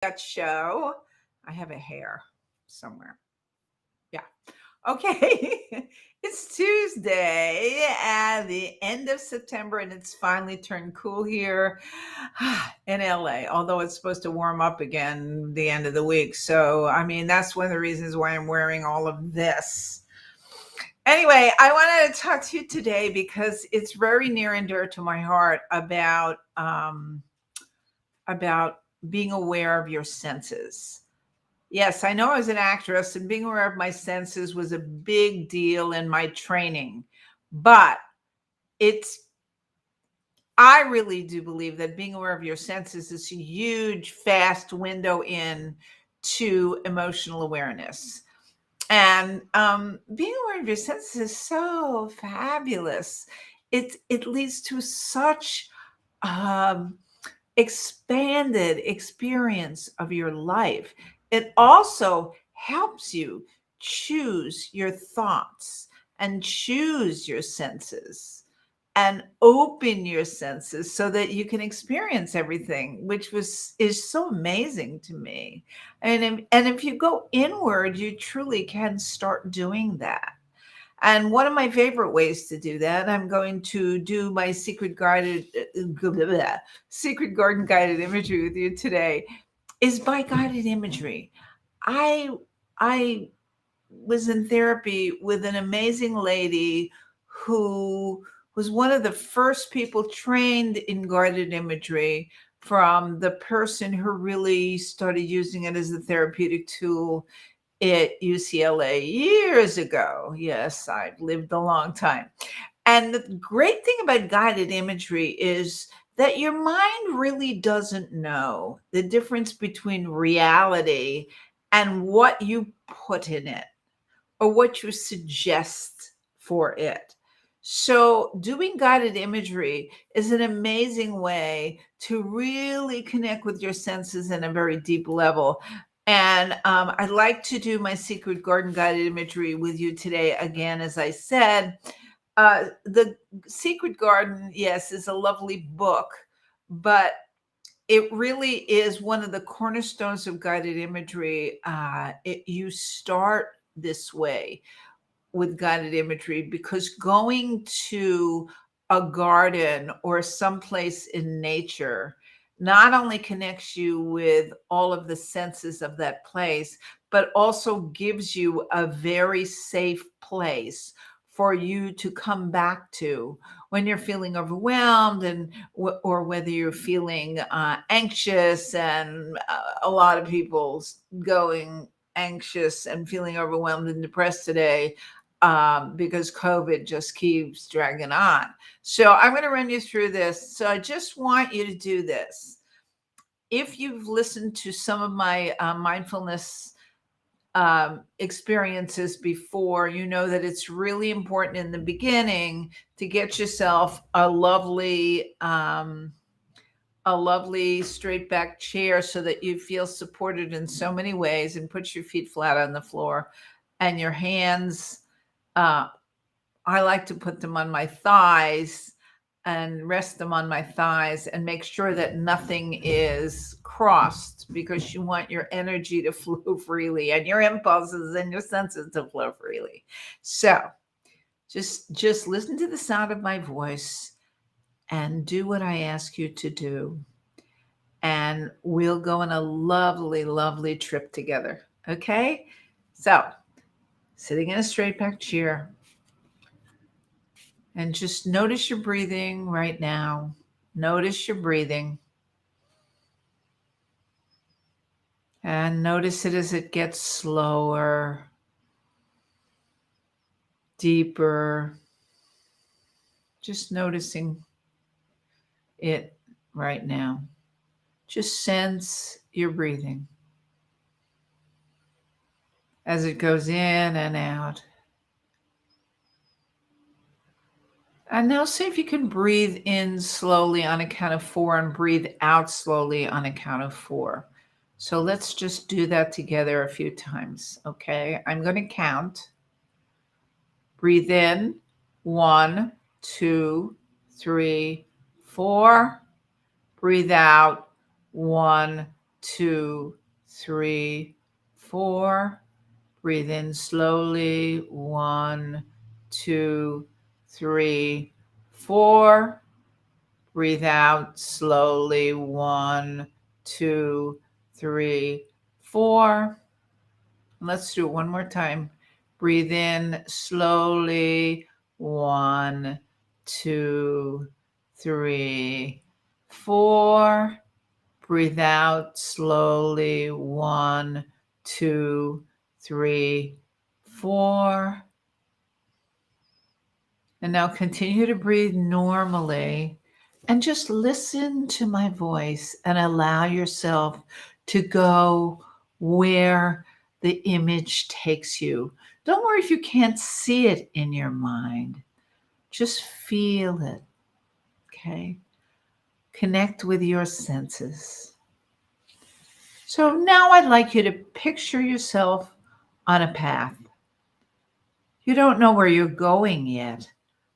that show. I have a hair somewhere. Yeah. Okay. It's Tuesday at the end of September, and it's finally turned cool here in LA, although it's supposed to warm up again the end of the week. So, I mean, that's one of the reasons why I'm wearing all of this. Anyway, I wanted to talk to you today because it's very near and dear to my heart about being aware of your senses. Yes, I know I was an actress, and being aware of my senses was a big deal in my training. But it's, I really do believe that being aware of your senses is a huge, fast window in to emotional awareness. And being aware of your senses is so fabulous. It leads to such um, expanded experience of your life. It also helps you choose your thoughts and choose your senses and open your senses so that you can experience everything, which was is so amazing to me. And if you go inward, you truly can start doing that. And one of my favorite ways to do that, I'm going to do my secret garden guided imagery with you today, is by guided imagery. I I was in therapy with an amazing lady who was one of the first people trained in guided imagery, from the person who really started using it as a therapeutic tool at UCLA years ago. Yes, I've lived a long time. And the great thing about guided imagery is that your mind really doesn't know the difference between reality and what you put in it or what you suggest for it. So, doing guided imagery is an amazing way to really connect with your senses in a very deep level. And I'd like to do my secret garden guided imagery with you today. Again, as I said, the Secret Garden, yes, is a lovely book, but it really is one of the cornerstones of guided imagery. You start this way with guided imagery because going to a garden or someplace in nature not only connects you with all of the senses of that place, but also gives you a very safe place for you to come back to when you're feeling overwhelmed, and or whether you're feeling anxious. And a lot of people's going anxious and feeling overwhelmed and depressed today because COVID just keeps dragging on. So I'm going to run you through this. So I just want you to do this. If you've listened to some of my mindfulness experiences before, you know that it's really important in the beginning to get yourself a lovely straight back chair so that you feel supported in so many ways, and put your feet flat on the floor and your hands. Uh, I like to put them on my thighs and rest them on my thighs and make sure that nothing is crossed, because you want your energy to flow freely and your impulses and your senses to flow freely. So just listen to the sound of my voice and do what I ask you to do. And we'll go on a lovely, lovely trip together. Okay? So, sitting in a straight back chair, and just notice your breathing right now. Notice your breathing. And notice it as it gets slower, deeper. Just noticing it right now. Just sense your breathing as it goes in and out. And now see if you can breathe in slowly on a count of 4 and breathe out slowly on a count of 4. So let's just do that together a few times. Okay, I'm going to count. Breathe in, 1, 2, 3, 4. Breathe out, 1, 2, 3, 4. Breathe in slowly. 1, 2, 3, 4. Breathe out slowly. 1, 2, 3, 4. Let's do it one more time. Breathe in slowly. 1, 2, 3, 4. Breathe out slowly. 1, 2, 3, 4. And now continue to breathe normally and just listen to my voice and allow yourself to go where the image takes you. Don't worry if you can't see it in your mind. Just feel it, okay? Connect with your senses. So now I'd like you to picture yourself on a path. You don't know where you're going yet,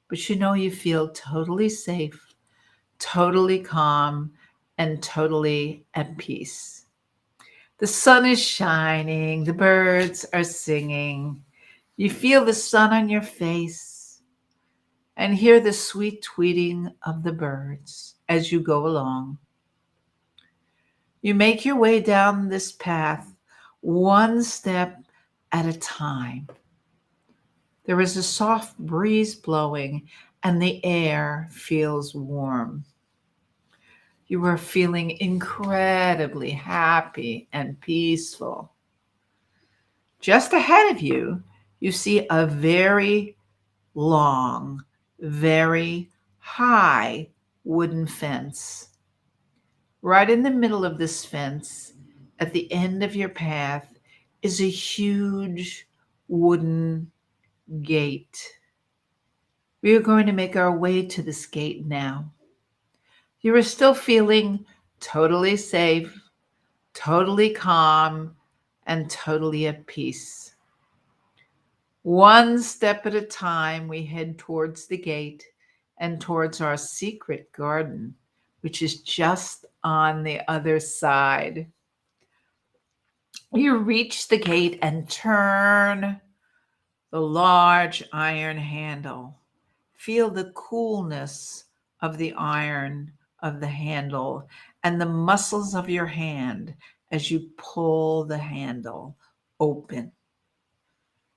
but you know you feel totally safe, totally calm, and totally at peace. The sun is shining, the birds are singing. You feel the sun on your face and hear the sweet tweeting of the birds as you go along. You make your way down this path one step at a time. There is a soft breeze blowing and the air feels warm. You are feeling incredibly happy and peaceful. Just ahead of you, you see a very long, very high wooden fence. Right in the middle of this fence, at the end of your path, is a huge wooden gate. We are going to make our way to this gate now. You are still feeling totally safe, totally calm, and totally at peace. One step at a time, we head towards the gate and towards our secret garden, which is just on the other side. You reach the gate and turn the large iron handle. Feel the coolness of the iron of the handle and the muscles of your hand as you pull the handle open.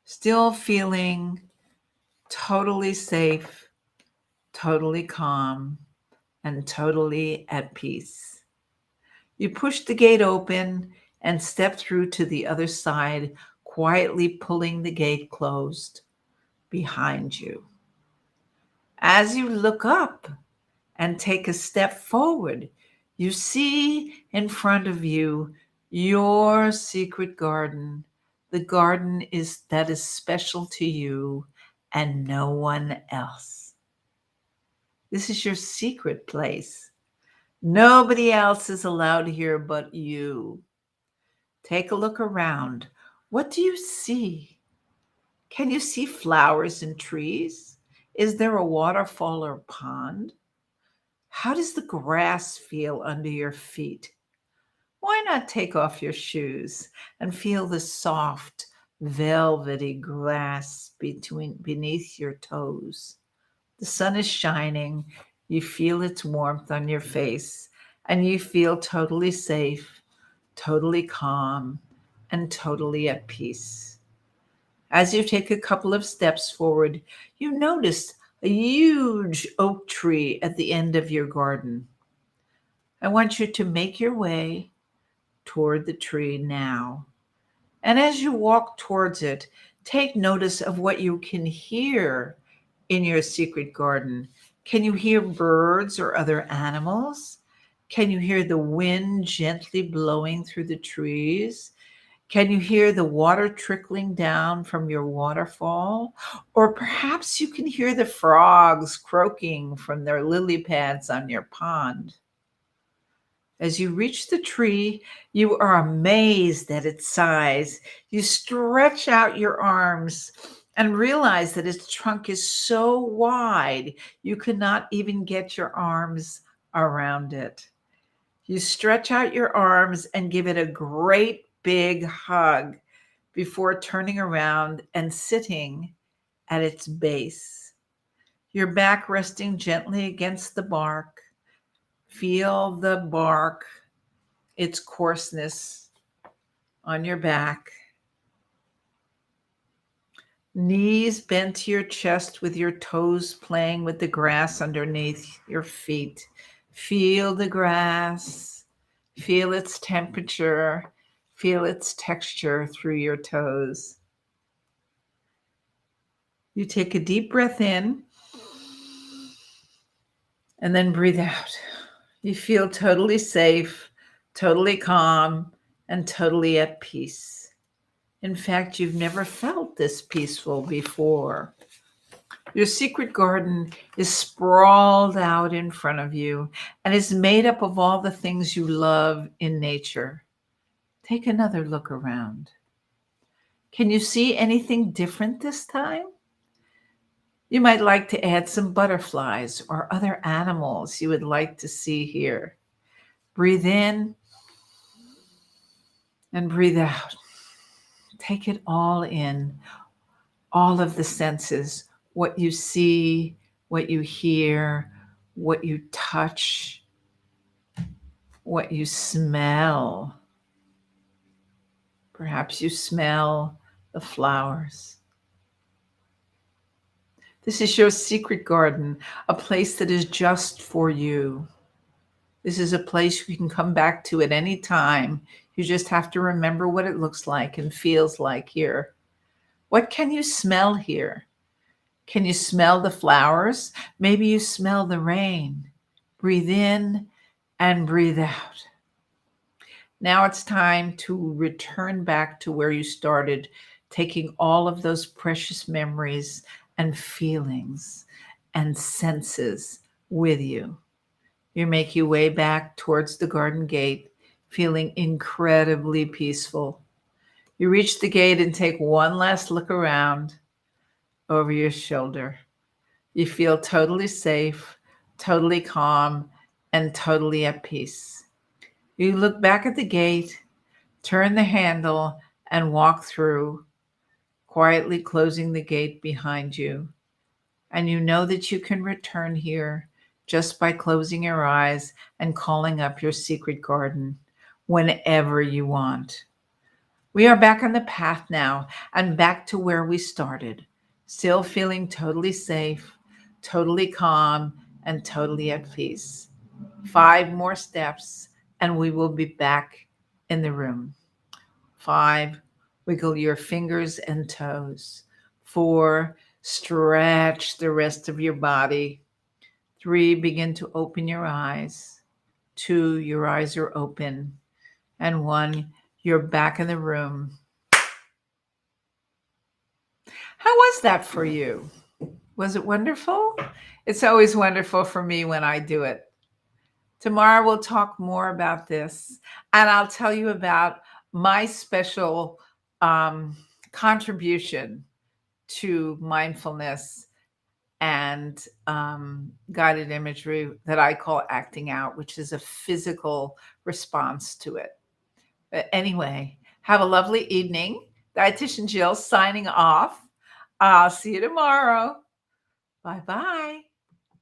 Still feeling totally safe, totally calm, and totally at peace. You push the gate open and step through to the other side, quietly pulling the gate closed behind you. As you look up and take a step forward, you see in front of you your secret garden, the garden that is special to you and no one else. This is your secret place. Nobody else is allowed here but you. Take a look around. What do you see? Can you see flowers and trees? Is there a waterfall or pond? How does the grass feel under your feet? Why not take off your shoes and feel the soft, velvety grass beneath your toes? The sun is shining. You feel its warmth on your face, and you feel totally safe, totally calm, and totally at peace. As you take a couple of steps forward, you notice a huge oak tree at the end of your garden. I want you to make your way toward the tree now. And as you walk towards it, take notice of what you can hear in your secret garden. Can you hear birds or other animals? Can you hear the wind gently blowing through the trees? Can you hear the water trickling down from your waterfall? Or perhaps you can hear the frogs croaking from their lily pads on your pond. As you reach the tree, you are amazed at its size. You stretch out your arms and realize that its trunk is so wide, you cannot even get your arms around it. You stretch out your arms and give it a great big hug before turning around and sitting at its base. Your back resting gently against the bark. Feel the bark, its coarseness on your back. Knees bent to your chest with your toes playing with the grass underneath your feet. Feel the grass. Feel its temperature. Feel its texture through your toes. You take a deep breath in and then breathe out. You feel totally safe, totally calm, and totally at peace. In fact, you've never felt this peaceful before. Your secret garden is sprawled out in front of you and is made up of all the things you love in nature. Take another look around. Can you see anything different this time? You might like to add some butterflies or other animals you would like to see here. Breathe in and breathe out. Take it all in, all of the senses, what you see, what you hear, what you touch, what you smell. Perhaps you smell the flowers. This is your secret garden, a place that is just for you. This is a place you can come back to at any time. You just have to remember what it looks like and feels like here. What can you smell here? Can you smell the flowers? Maybe you smell the rain. Breathe in and breathe out. Now it's time to return back to where you started, taking all of those precious memories and feelings and senses with you. You make your way back towards the garden gate, feeling incredibly peaceful. You reach the gate and take one last look around over your shoulder. You feel totally safe, totally calm, and totally at peace. You look back at the gate, turn the handle, and walk through, quietly closing the gate behind you. And you know that you can return here just by closing your eyes and calling up your secret garden whenever you want. We are back on the path now and back to where we started, still feeling totally safe, totally calm, and totally at peace. 5 more steps and we will be back in the room. 5, wiggle your fingers and toes. 4, stretch the rest of your body. 3, begin to open your eyes. 2, your eyes are open. And 1, you're back in the room. How was that for you? Was it wonderful? It's always wonderful for me when I do it. Tomorrow we'll talk more about this, and I'll tell you about my special contribution to mindfulness and guided imagery that I call acting out, which is a physical response to it. But anyway, have a lovely evening. Dietitian Jill signing off. I'll see you tomorrow. Bye-bye.